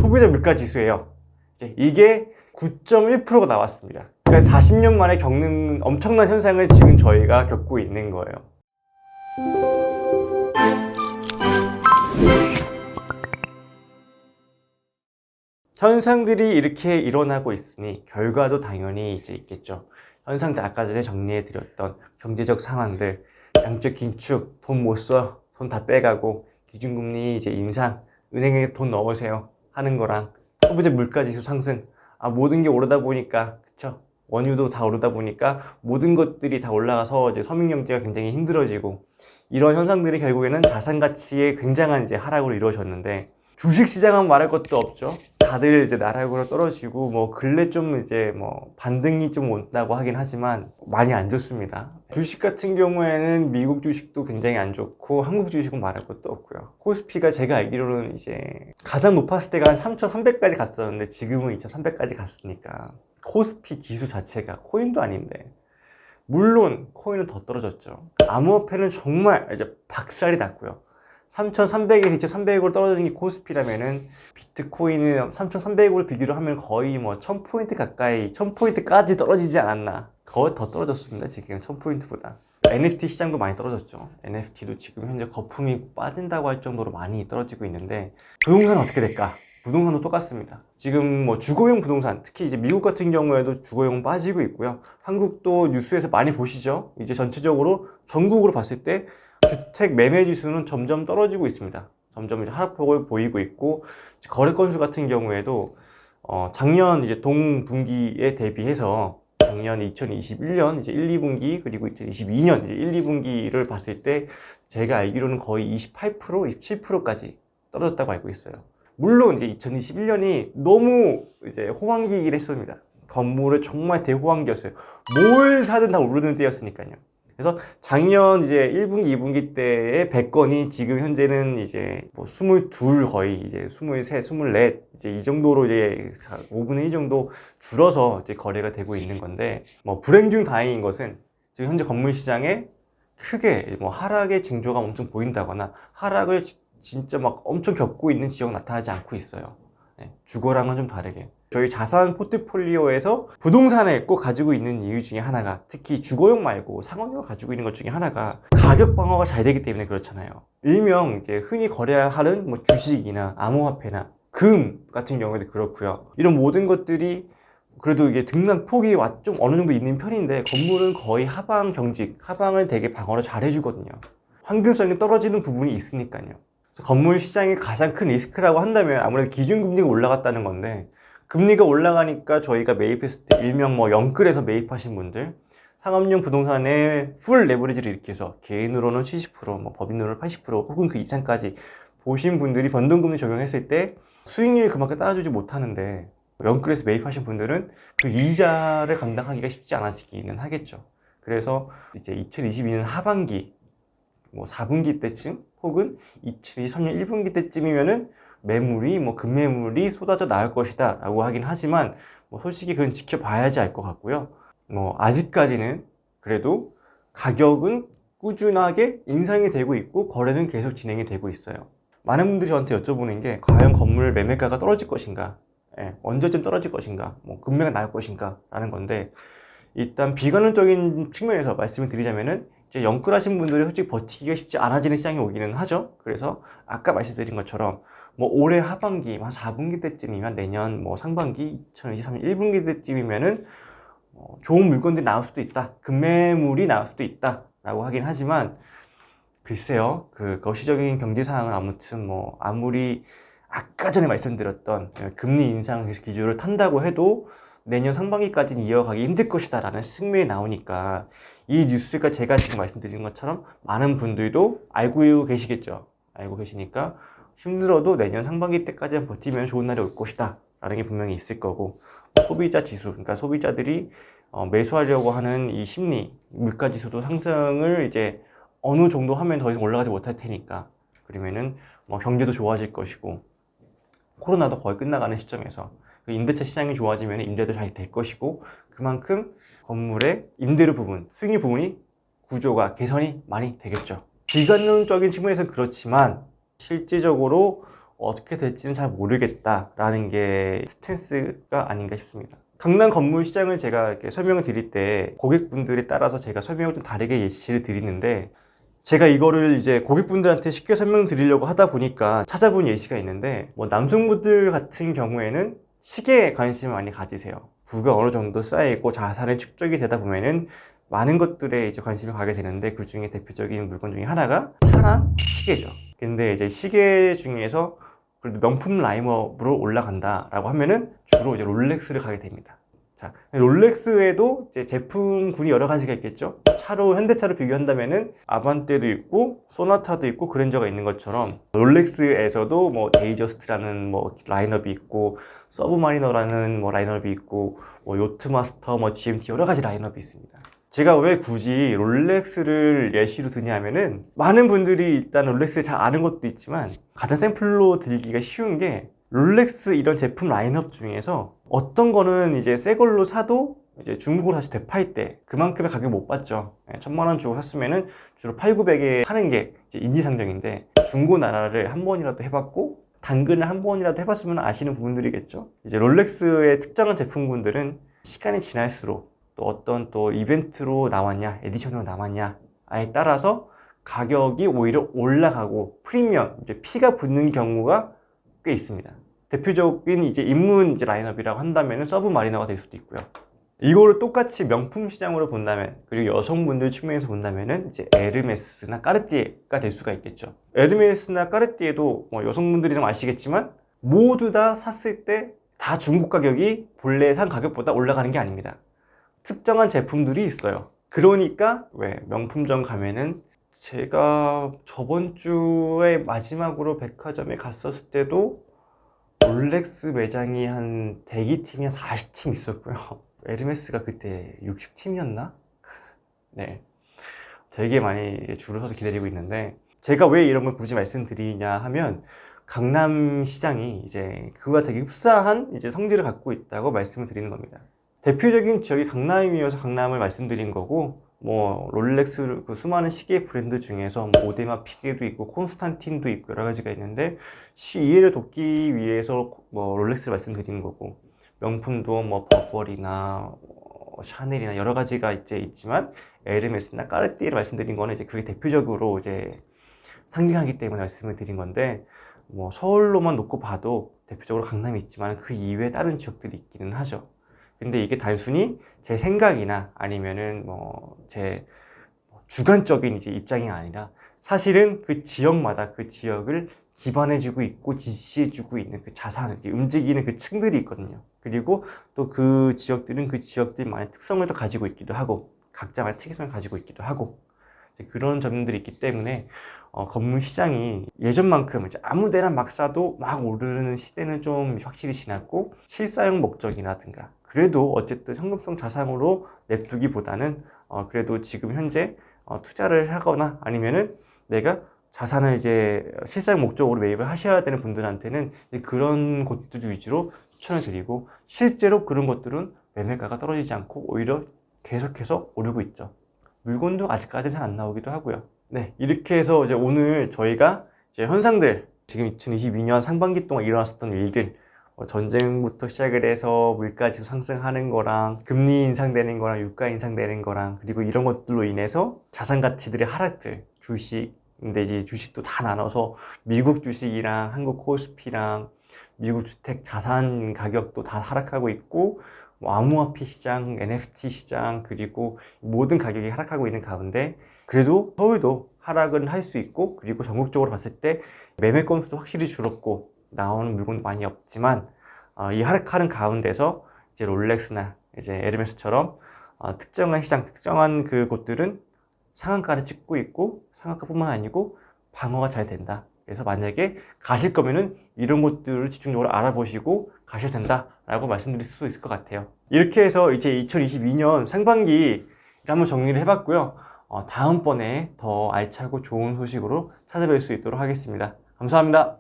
소비자 물가 지수예요. 이게 9.1%가 나왔습니다. 그러니까 40년 만에 겪는 엄청난 현상을 지금 저희가 겪고 있는 거예요. 현상들이 이렇게 일어나고 있으니 결과도 당연히 이제 있겠죠. 현상들 아까 전에 정리해드렸던 경제적 상황들, 양적 긴축, 돈 못 써, 돈 다 빼가고 기준금리 이제 인상, 은행에 돈 넣으세요 하는 거랑 소비자 물가지수 상승, 모든 게 오르다 보니까 그쵸? 원유도 다 오르다 보니까 모든 것들이 다 올라가서 이제 서민 경제가 굉장히 힘들어지고 이런 현상들이 결국에는 자산 가치에 굉장한 이제 하락으로 이루어졌는데 주식 시장은 말할 것도 없죠. 다들 이제 나락으로 떨어지고 뭐 근래 좀 이제 뭐 반등이 좀 온다고 하긴 하지만 많이 안 좋습니다. 주식 같은 경우에는 미국 주식도 굉장히 안 좋고 한국 주식은 말할 것도 없고요. 코스피가 제가 알기로는 이제 가장 높았을 때가 한 3,300까지 갔었는데 지금은 2,300까지 갔으니까 코스피 지수 자체가 코인도 아닌데 물론 코인은 더 떨어졌죠. 암호화폐는 정말 이제 박살이 났고요. 3,300에서 2,300으로 떨어진 게 코스피라면은 비트코인은 3,300으로 비교를 하면 거의 뭐 1000포인트 가까이 1000포인트까지 떨어지지 않았나. 거의 더 떨어졌습니다. 지금 1000포인트보다. NFT 시장도 많이 떨어졌죠. NFT도 지금 현재 거품이 빠진다고 할 정도로 많이 떨어지고 있는데 부동산은 어떻게 될까? 부동산도 똑같습니다. 지금 뭐 주거용 부동산, 특히 이제 미국 같은 경우에도 주거용 빠지고 있고요. 한국도 뉴스에서 많이 보시죠. 이제 전체적으로 전국으로 봤을 때 주택 매매 지수는 점점 떨어지고 있습니다. 점점 이제 하락폭을 보이고 있고 거래 건수 같은 경우에도 작년 이제 동분기에 대비해서 작년 2021년 이제 1, 2분기 그리고 2022년 이제 1, 2분기를 봤을 때 제가 알기로는 거의 28%, 27%까지 떨어졌다고 알고 있어요. 물론 이제 2021년이 너무 이제 호황기이긴 했습니다. 건물을 정말 대호황기였어요. 뭘 사든 다 오르는 때였으니까요. 그래서 작년 이제 1분기, 2분기 때의 100건이 지금 현재는 이제 뭐 22 거의 이제 23, 24 이제 이 정도로 이제 5분의 1 정도 줄어서 이제 거래가 되고 있는 건데 뭐 불행 중 다행인 것은 지금 현재 건물 시장에 크게 뭐 하락의 징조가 엄청 보인다거나 하락을 진짜 막 엄청 겪고 있는 지역은 나타나지 않고 있어요. 주거랑은 좀 다르게. 저희 자산 포트폴리오에서 부동산을 꼭 가지고 있는 이유 중에 하나가 특히 주거용 말고 상업용을 가지고 있는 것 중에 하나가 가격 방어가 잘 되기 때문에 그렇잖아요. 일명 이제 흔히 거래하는 뭐 주식이나 암호화폐나 금 같은 경우에도 그렇고요. 이런 모든 것들이 그래도 이게 등락폭이 좀 어느 정도 있는 편인데 건물은 거의 하방 경직, 하방을 되게 방어를 잘 해주거든요. 환경성이 떨어지는 부분이 있으니까요. 건물 시장의 가장 큰 리스크라고 한다면 아무래도 기준금리가 올라갔다는 건데 금리가 올라가니까 저희가 매입했을 때 일명 뭐 영끌에서 매입하신 분들 상업용 부동산에 풀 레버리지를 일으켜서 개인으로는 70%, 뭐 법인으로는 80% 혹은 그 이상까지 보신 분들이 변동금리 적용했을 때 수익률이 그만큼 따라주지 못하는데 영끌에서 매입하신 분들은 그 이자를 감당하기가 쉽지 않아지기는 하겠죠. 그래서 이제 2022년 하반기 뭐 4분기 때쯤 혹은 2023년 1분기 때쯤이면은 매물이 뭐 급매물이 쏟아져 나올 것이다 라고 하긴 하지만 뭐 솔직히 그건 지켜봐야지 알 것 같고요. 뭐 아직까지는 그래도 가격은 꾸준하게 인상이 되고 있고 거래는 계속 진행이 되고 있어요. 많은 분들이 저한테 여쭤보는 게 과연 건물 매매가가 떨어질 것인가, 언제쯤 떨어질 것인가, 뭐 급매가 나올 것인가 라는 건데 일단 비관론적인 측면에서 말씀을 드리자면은 이제 영끌하신 분들이 솔직히 버티기가 쉽지 않아지는 시장이 오기는 하죠. 그래서 아까 말씀드린 것처럼 뭐 올해 하반기 한 4분기 때쯤이면 내년 뭐 상반기 2023년 1분기 때쯤이면은 좋은 물건들이 나올 수도 있다. 급매물이 나올 수도 있다. 라고 하긴 하지만 글쎄요. 그 거시적인 경제 상황은 아무튼 뭐 아무리 아까 전에 말씀드렸던 금리 인상 기조를 탄다고 해도 내년 상반기까지는 이어가기 힘들 것이다 라는 측면이 나오니까 이 뉴스가 제가 지금 말씀드린 것처럼 많은 분들도 알고 계시겠죠. 알고 계시니까 힘들어도 내년 상반기 때까지는 버티면 좋은 날이 올 것이다 라는 게 분명히 있을 거고 소비자 지수, 그러니까 소비자들이 매수하려고 하는 이 심리, 물가 지수도 상승을 이제 어느 정도 하면 더 이상 올라가지 못할 테니까 그러면은 뭐 경제도 좋아질 것이고 코로나도 거의 끝나가는 시점에서 임대차 시장이 좋아지면 임대도 잘 될 것이고 그만큼 건물의 임대료 부분, 수익률 부분이 구조가 개선이 많이 되겠죠. 비관론적인 측면에서는 그렇지만 실질적으로 어떻게 될지는 잘 모르겠다라는 게 스탠스가 아닌가 싶습니다. 강남 건물 시장을 제가 이렇게 설명을 드릴 때 고객분들에 따라서 제가 설명을 좀 다르게 예시를 드리는데, 제가 이거를 이제 고객분들한테 쉽게 설명드리려고 하다 보니까 찾아본 예시가 있는데, 뭐 남성분들 같은 경우에는 시계에 관심을 많이 가지세요. 부가 어느 정도 쌓이고 자산이 축적이 되다 보면은 많은 것들에 이제 관심을 가게 되는데, 그 중에 대표적인 물건 중에 하나가 차랑 시계죠. 근데 이제 시계 중에서 그래도 명품 라인업으로 올라간다라고 하면은 주로 이제 롤렉스를 가게 됩니다. 자, 롤렉스에도 이제 제품군이 여러 가지가 있겠죠. 차로, 현대차로 비교한다면은 아반떼도 있고 소나타도 있고 그랜저가 있는 것처럼, 롤렉스에서도 뭐 데이저스트라는 뭐 라인업이 있고, 서브마리너라는 뭐 라인업이 있고, 뭐 요트마스터, 뭐 GMT 여러 가지 라인업이 있습니다. 제가 왜 굳이 롤렉스를 예시로 드냐면은, 많은 분들이 일단 롤렉스 잘 아는 것도 있지만 가장 샘플로 들기가 쉬운 게, 롤렉스 이런 제품 라인업 중에서 어떤 거는 이제 새 걸로 사도 이제 중국으로 다시 되팔 때 그만큼의 가격 못 받죠. 1,000만 원 주고 샀으면은 주로 8,900에 파는 게 이제 인지상정인데, 중고나라를 한 번이라도 해봤고 당근을 한 번이라도 해봤으면 아시는 부분들이겠죠. 이제 롤렉스의 특정한 제품군들은 시간이 지날수록 또 어떤 또 이벤트로 나왔냐, 에디션으로 나왔냐에 따라서 가격이 오히려 올라가고 프리미엄, 이제 피가 붙는 경우가 꽤 있습니다. 대표적인 이제 입문 이제 라인업이라고 한다면 서브마리너가 될 수도 있고요. 이거를 똑같이 명품 시장으로 본다면, 그리고 여성분들 측면에서 본다면은 이제 에르메스나 까르띠에가 될 수가 있겠죠. 에르메스나 까르띠에도 뭐 여성분들이랑 아시겠지만 모두 다 샀을 때 다 중고 가격이 본래 산 가격보다 올라가는 게 아닙니다. 특정한 제품들이 있어요. 그러니까 왜 명품점 가면은, 제가 저번 주에 마지막으로 백화점에 갔었을 때도 롤렉스 매장이 한 대기팀이 한 40팀 있었고요. 에르메스가 그때 60팀이었나? 네, 되게 많이 줄을 서서 기다리고 있는데, 제가 왜 이런 걸 굳이 말씀드리냐 하면, 강남 시장이 이제 그와 되게 흡사한 이제 성질을 갖고 있다고 말씀을 드리는 겁니다. 대표적인 지역이 강남이어서 강남을 말씀드린 거고, 뭐 롤렉스 그 수많은 시계 브랜드 중에서 뭐 오데마 피게도 있고 콘스탄틴도 있고 여러 가지가 있는데, 이해를 돕기 위해서 뭐 롤렉스를 말씀드리는 거고, 명품도 뭐 버버리나 샤넬이나 여러 가지가 이제 있지만 에르메스나 까르띠에를 말씀드린 거는 이제 그게 대표적으로 이제 상징하기 때문에 말씀을 드린 건데, 뭐 서울로만 놓고 봐도 대표적으로 강남이 있지만 그 이외에 다른 지역들이 있기는 하죠. 근데 이게 단순히 제 생각이나 아니면은 뭐 제 주관적인 이제 입장이 아니라, 사실은 그 지역마다 그 지역을 기반해주고 있고 지시해주고 있는 그 자산을 이제 움직이는 그 층들이 있거든요. 그리고 또 그 지역들은 그 지역들만의 특성을 또 가지고 있기도 하고, 각자만의 특이성을 가지고 있기도 하고, 그런 점들이 있기 때문에 건물 시장이 예전만큼 이제 아무 데나 막 사도 막 오르는 시대는 좀 확실히 지났고, 실사용 목적이라든가 그래도 어쨌든 현금성 자산으로 냅두기보다는 그래도 지금 현재 투자를 하거나 아니면은 내가 자산을 이제 실사용 목적으로 매입을 하셔야 되는 분들한테는 그런 곳들 위주로 추천을 드리고, 실제로 그런 것들은 매매가가 떨어지지 않고 오히려 계속해서 오르고 있죠. 물건도 아직까지는 잘 안 나오기도 하고요. 네, 이렇게 해서 이제 오늘 저희가 이제 현상들, 지금 2022년 상반기 동안 일어났었던 일들, 전쟁부터 시작을 해서 물가지수 상승하는 거랑 금리 인상되는 거랑 유가 인상되는 거랑, 그리고 이런 것들로 인해서 자산 가치들의 하락들, 주식, 근데 이제 주식도 다 나눠서 미국 주식이랑 한국 코스피랑 미국 주택 자산 가격도 다 하락하고 있고, 뭐 암호화폐 시장, NFT 시장, 그리고 모든 가격이 하락하고 있는 가운데, 그래도 서울도 하락은 할 수 있고, 그리고 전국적으로 봤을 때 매매 건수도 확실히 줄었고 나오는 물건도 많이 없지만, 이 하락하는 가운데서 이제 롤렉스나 이제 에르메스처럼 특정한 시장, 특정한 그 곳들은 상한가를 찍고 있고, 상한가뿐만 아니고 방어가 잘 된다. 그래서 만약에 가실 거면은 이런 것들을 집중적으로 알아보시고 가셔야 된다라고 말씀드릴 수 있을 것 같아요. 이렇게 해서 이제 2022년 상반기를 한번 정리를 해봤고요. 다음번에 더 알차고 좋은 소식으로 찾아뵐 수 있도록 하겠습니다. 감사합니다.